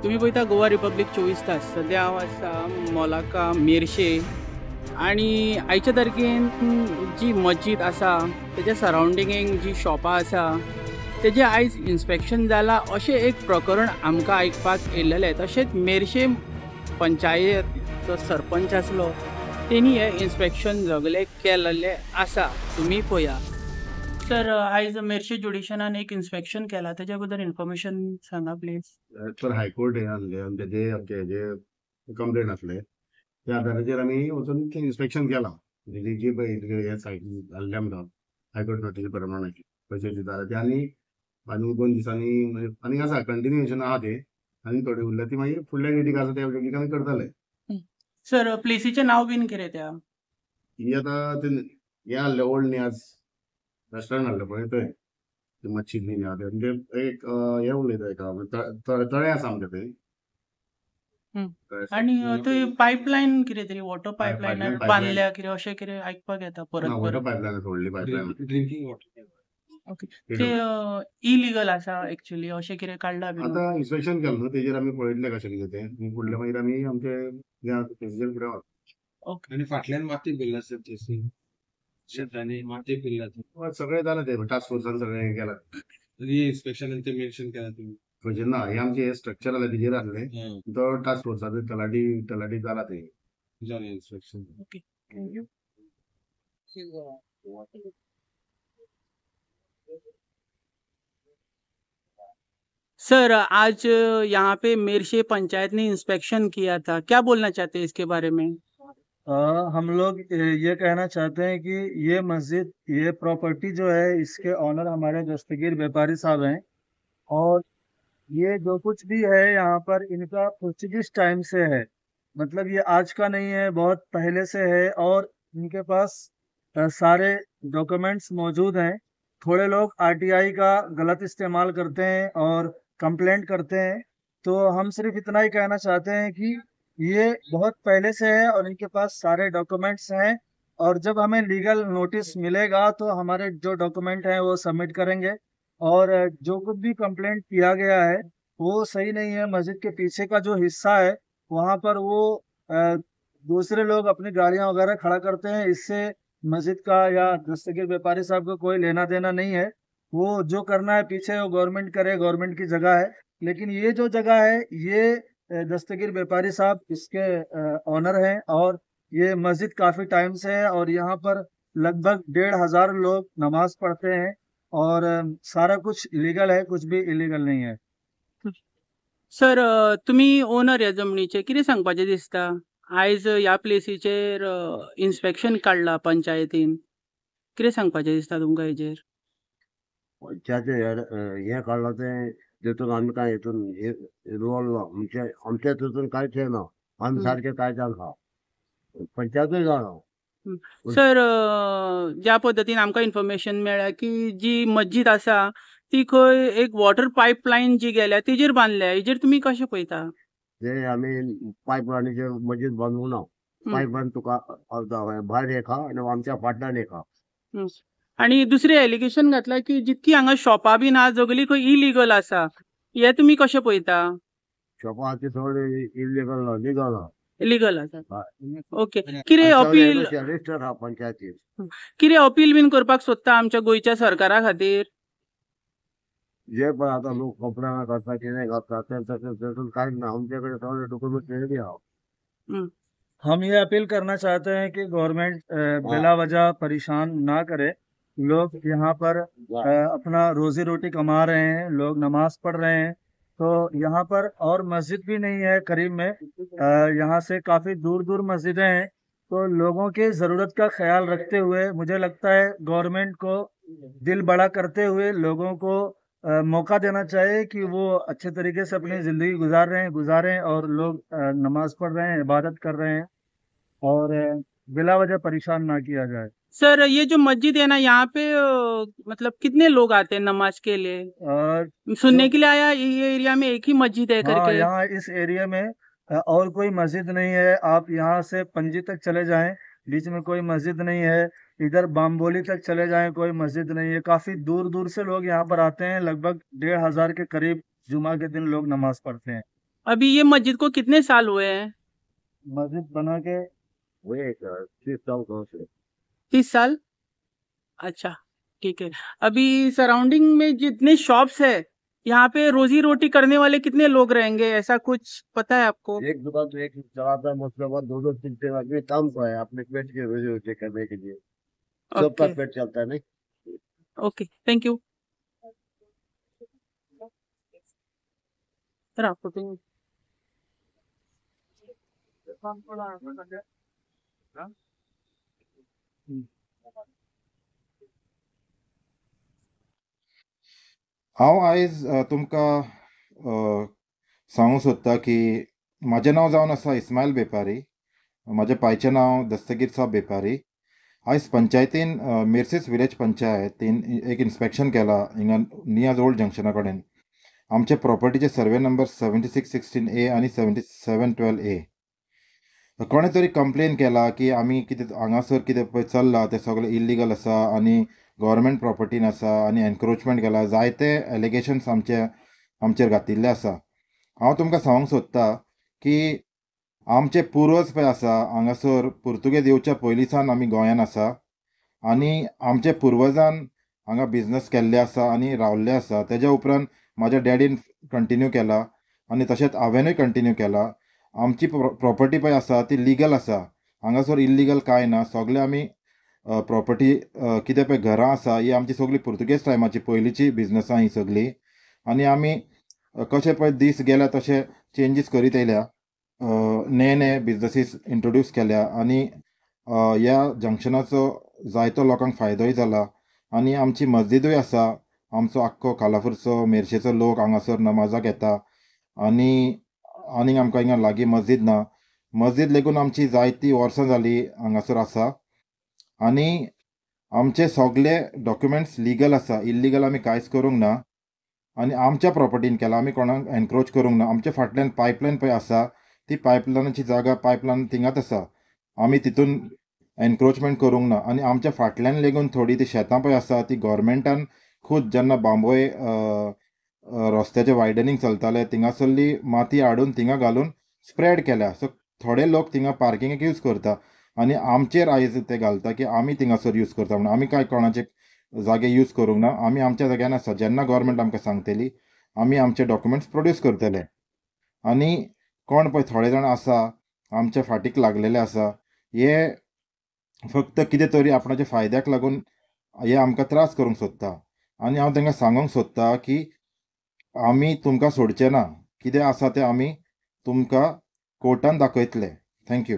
तुम्ही पळयता गोवा रिपब्लीक 24 तास सध्या हांव आसा मोलाका मेर्शे आणि आयच्या तारखेन जी मस्जीद आसा तेच्या सरावंडिंगेक जी शॉपां आसा तेजें आयज इन्स्पेक्शन जालां अशें एक प्रकरण आमकां आयकपाक येयल्लें. तशेंच मेर्शे पंचायत जो सरपंच आसलो तेणी हें इन्स्पेक्शन सगळें केल्लें आसा. तुमी पळया. सर आयज मेर्शे ज्युडिशनान एक इन्स्पेक्शन केलां तेच्या बद्दल इन्फॉर्मेशन सांगा प्लीज. तर हायकोर्ट हे आणले आणि तेजे आमचे हेजे कंप्लेंट आसले त्या आधाराचेर आमी वचून इन्स्पेक्शन केलां. म्हणजे जी पळय हे सायट जाल्ल्या म्हणटा हायकोर्ट नोटीस प्रमाणे पयशे दिता ते आनी 2 दिसांनी आनी आसा कंटिन्युएशन आहा ते आनी थोडी उरल्या ती मागीर फुडल्या डेटीक आसा त्या डेटीक आमी करतले. सर प्लेसीचें नांव बीन कितें त्या? ही आतां ते हे हाडले ओल्ड नियाज रेस्टॉरंट हाडले पळय थंय ते मच्छी बीन आहा ते म्हणजे एक हे उलयता एका तळें आसा आमचे थंय. आणि थंय पायपलायन कितें तरी वॉटर पायपलायन pipeline बांदल्या कितें अशें कितें आयकपाक येता परत वॉटर परत. पायपलायन सोडली पायपलायन ड्रिंकिंग वॉटर. ओके. ते इलिगल आसा एक्चुअली अशें कितें काडलां बीन? आता इन्स्पेक्शन केलं न्हू तेजेर आमी पळयतले कशें कितें तें फुडले मागीर आमी आमचे जे आहा प्रोसिजर फुडें व्हरतले. ओके. आणि फाटल्यान माती बिल्ला सर तेसी शेतांनी माती बिल्ला हय सगळें जालें तें टास्क फोर्सान सगळें हें केलां. री इन्स्पेक्शन ते मेन्शन केला तुम्ही. म्हणजे ना हे आमचे हे स्ट्रक्चर आसलें तेजेर आसलें हं, तो टास्क फोर्साचो तलाठी जाला ते. झालं inspection. Okay. Thank you. Sir आज यहाँ पे मेरशे पंचायत ने इंस्पेक्शन किया था, क्या बोलना चाहते हैं इसके बारे में? हम लोग ये कहना चाहते हैं कि ये मस्जिद ये प्रॉपर्टी जो है इसके ऑनर हमारे दस्तगीर व्यापारी साहब हैं और ये जो कुछ भी है यहाँ पर इनका पोर्चुगीज टाइम से है। मतलब ये आज का नहीं है, बहुत पहले से है और इनके पास सारे डॉक्यूमेंट्स मौजूद हैं। थोड़े लोग आरटीआई का गलत इस्तेमाल करते हैं और कंप्लेंट करते हैं, तो हम सिर्फ इतना ही कहना चाहते हैं कि ये बहुत पहले से है और इनके पास सारे डॉक्यूमेंट्स हैं और जब हमें लीगल नोटिस मिलेगा तो हमारे जो डॉक्यूमेंट हैं वो सबमिट करेंगे और जो कुछ भी कंप्लेंट किया गया है वो सही नहीं है। मस्जिद के पीछे का जो हिस्सा है वहाँ पर वो दूसरे लोग अपनी गाड़ियाँ वगैरह खड़ा करते हैं, इससे मस्जिद का या दस्तगीर व्यापारी साहब को कोई लेना देना नहीं है। वो जो करना है पीछे वो गवर्नमेंट करे, गवर्नमेंट की जगह है। लेकिन ये जो जगह है ये दस्तगीर व्यापारी साहब इसके ऑनर हैं और ये मस्जिद काफ़ी टाइम से है और यहाँ पर लगभग 1,500 लोग नमाज पढ़ते हैं और सारा कुछ लीगल है, कुछ भी इलीगल नहीं है। सर तुम्ही ओनर ह्या जमनीचे कितें सांगपाचें दिसता? आयज ह्या प्लेसीचेर इन्स्पेक्शन काडलां पंचायतीन. कितें सांगपाचें दिसता तुमकां हेजेर? पंचायत हे काढलं ते तिथून आम्ही काय इथून इन्व्हॉल्व आमच्या तिथून काहीच आहे ना आम्ही सारखे काय जाणा पंचायतच जाणं. सर ज्या पद्दतीन आमकां इन्फॉर्मेशन मेळ्ळ्या की जी मस्जीद आसा ती खंय एक वॉटर पायपलायन जी गेल्या तेजेर बांदल्या, हेजेर तुमी कशें पळयता? ते आम्ही पाईपलाईनचे मस्जिद बांधू ना पाईपलाईन तुका भायर एक हा आणि आमच्या फाटल्यान एक हा. आणि दुसरें एलिगेशन घातला की जितकी हांगा शॉपां बीन आहा सगळीं खंय इलिगल आसा. हे तुमी कशें पळयता? शॉपाची थोडी इलिगल ना लिगल हा. इलिगल आसा. ओके. कितें अपील रजिस्टर हा पंचायतीत. कितें अपील बीन करपाक सोदता आमच्या गोंयच्या सरकारा खातीर? जे पण आता लोक कंप्लेंट करतात की नाही करतात त्यातून काही ना आमच्याकडे सगळे डॉक्युमेंट रेडी आहोत. हम ये अपील करना चाहते हैं कि गवर्नमेंट बिला वजह परेशान ना करे। लोग यहाँ पर अपना रोजी रोटी कमा रहे हैं, लोग नमाज पढ़ रहे हैं, तो यहाँ पर और मस्जिद भी नहीं है करीब में। यहाँ से काफ़ी दूर दूर मस्जिदें हैं, तो लोगों की ज़रूरत का ख्याल रखते हुए मुझे लगता है गवर्नमेंट को दिल बड़ा करते हुए लोगों को मौका देना चाहिए कि वो अच्छे तरीके से अपनी ज़िंदगी गुजारें और लोग नमाज पढ़ रहे हैं, इबादत कर रहे हैं और बिला वजह परेशान ना किया जाए। सर ये जो मस्जिद है ना यहाँ पे मतलब कितने लोग आते हैं नमाज के लिए? सुनने के लिए आया ये एरिया में एक ही मस्जिद है हाँ, करके। यहाँ इस एरिया में और कोई मस्जिद नहीं है। आप यहाँ से पंजी तक चले जाएं, बीच में कोई मस्जिद नहीं है। इधर बाम्बोली तक चले जाएं, कोई मस्जिद नहीं है। काफ़ी दूर दूर से लोग यहाँ पर आते हैं, लगभग 1,500 के करीब जुमा के दिन लोग नमाज पढ़ते हैं। अभी ये मस्जिद को कितने साल हुए हैं? मस्जिद बना के वही 30 साल से 30 साल? अच्छा, ठीक है। अभी सराउंडिंग में जितने शॉप्स है, यहाँ पे रोजी रोटी करने वाले कितने लोग रहेंगे, ऐसा कुछ पता है आपको? एक दुकान तो एक चलाता है, मतलब वो 2-2 3-3 आदमी काम को है अपने पेट के रोजी रोटी करने के लिए। सबका ओके, पेट चलता है नहीं। Okay, thank you. सर आपको तो हांव आयज तुमकां सांगूंक सोदता की म्हाजें नांव जावन आसा इस्माईल बेपारी. म्हाजें पायचें नांव दस्तगीर साब बेपारी. आयज पंचायतीन मिर्सेस विलेज पंचायतीन एक इन्स्पेक्शन केलां हिंगा नियाज ओल्ड जंक्शना कडेन. आमचे प्रॉपर्टीचे सर्वे नंबर 7616A आनी 7712A. कोणे तरी कंप्लेन केला की आमी कितें हांगासर कितें पळय चल्लां तें सगळें इल्लिगल आसा आनी गव्हर्मेंट प्रॉपर्टीन आसा आनी एनक्रोचमेंट केला. जायते एलिगेशन्स आमचेर घातिल्ले आसा. हांव तुमकां सांगूंक सोदतां की आमचे पुर्वज पळय आसा हांगासर पुर्तुगेज येवच्या पयलींसान आमी गोंयान आसा आनी आमचे पुर्वजान हांगा बिझनस केल्ले आसा आनी रावल्ले आसा. तेज्या उपरांत म्हाज्या डॅडीन कंटिन्यू केला आनी तशेंच हांवेनूय कंटिन्यू केला. आमची प्रॉपर्टी पळय आसा ती लिगल आसा. हांगासर इल्लिगल कांय ना. सगळे आमी प्रॉपर्टी कितें पळय घरां आसा ही आमची सगळी पुर्तुगेज टायमाची पयलींची बिझनसां ही सगळी. आनी आमी कशे पळय दीस गेल्या तशे चेंजीस करीत येयल्या. नये बिझनसीस इंट्रोड्यूस केल्या आनी ह्या जंक्शनाचो जायतो लोकांक फायदोय जाला. आनी आमची मस्जिदूय आसा. आमचो आख्खो कालाफुरचो मेर्शेचो लोक हांगासर नमाजाक येता आनी आनीक आमकां हिंगा लागीं मस्जिद ना. मस्जिद लेगून आमची जायतीं वर्सां जालीं हांगासर आसा आनी आमचे सगळे डॉक्युमेंट्स लिगल आसा. इल्लिगल आमी कांयच करूंक ना आनी आमच्या प्रॉपर्टीन केला. आमी कोणाक एनक्रोच करूंक ना. आमच्या फाटल्यान पायपलायन पळय आसा ती पायपलायनाची जागा पायपलायन थिंगाच आसा. आमी तितून एनक्रोचमेंट करूंक ना आनी आमच्या फाटल्यान लेगून थोडीं ती शेतां पळय आसा ती गव्हर्मेंटान खूद जेन्ना बांबोळे रस्त्याचें वायडनींग चलतालें थिंगासरली माती हाडून थिंगा घालून स्प्रेड केल्या. सो थोडे लोक थिंगा पार्किंगेक यूज करता आनी आमचेर आयज ते घालता की आमी थिंगासर यूज करता म्हणून. आमी कांय कोणाचे जागे यूज करूंक ना. आमी आमच्या जाग्यान आसा. जेन्ना गव्हर्मेंट आमकां सांगतली आमी आमचे डॉक्युमेंट्स प्रोड्यूस करतले. आनी कोण पळय थोडे जाण आसा आमच्या फाटीक लागलेले आसा हे फक्त कितें तरी आपणाच्या फायद्याक लागून हे आमकां त्रास करूंक सोदता. आनी हांव तांकां सांगूंक सोदतां की आमी तुमकां सोडचे ना. कितें आसा तें आमी तुमकां कोर्टान दाखयतले. थँक्यू.